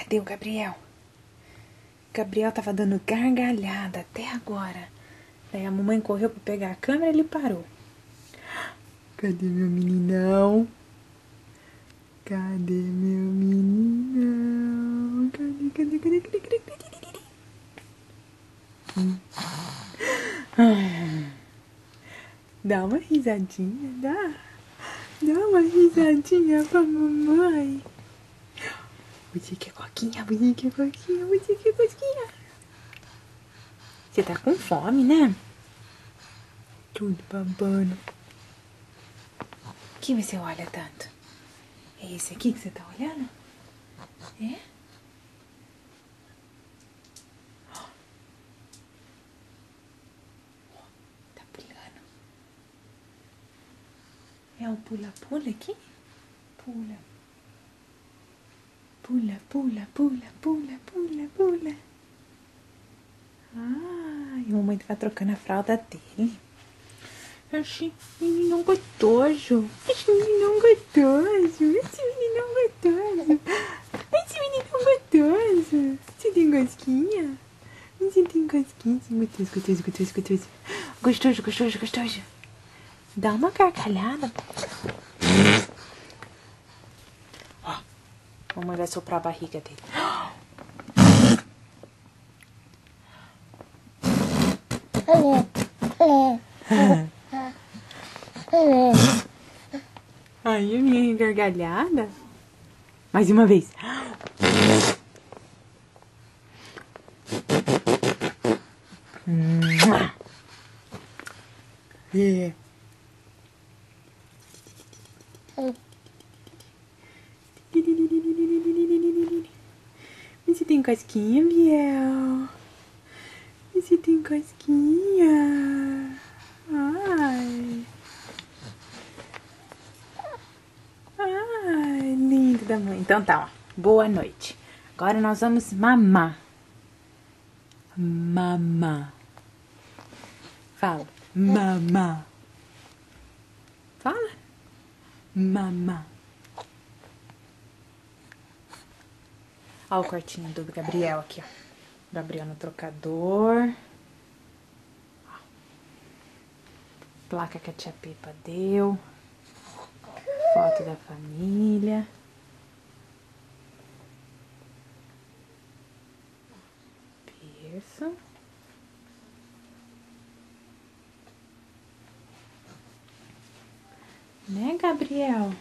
Cadê o Gabriel? Gabriel tava dando gargalhada até agora. Daí a mamãe correu pra pegar a câmera e ele parou. Cadê meu meninão? Cadê meu meninão? Cadê? Dá uma risadinha, dá uma risadinha pra mamãe. Você quer coquinha, você quer coquinha, você quer coquinha. Você tá com fome, né? Tudo babando. O que você olha tanto? É esse aqui que você tá olhando? É? Tá pulando. É o pula-pula aqui? Pula. Pula. Ai, a mamãe tá trocando a fralda dele. Esse menino gostoso. Esse menino gostoso. Você tem gosquinha? Você tem gosquinha? Gostoso. Dá uma gargalhada. Ó, mamãe vai soprar a barriga dele. Aí, a minha gargalhada. Mais uma vez. É. Você tem casquinha, Biel? Você tem casquinha? Ai, lindo da mãe. Então tá, ó. Boa noite. Agora nós vamos mamar. Mamar. Fala. Mamar. Fala. Mamar. Olha o quartinho do Gabriel aqui, ó. Gabriel no trocador. Ó. Placa que a tia Pepa deu. Foto da família. Berço. Né, Gabriel?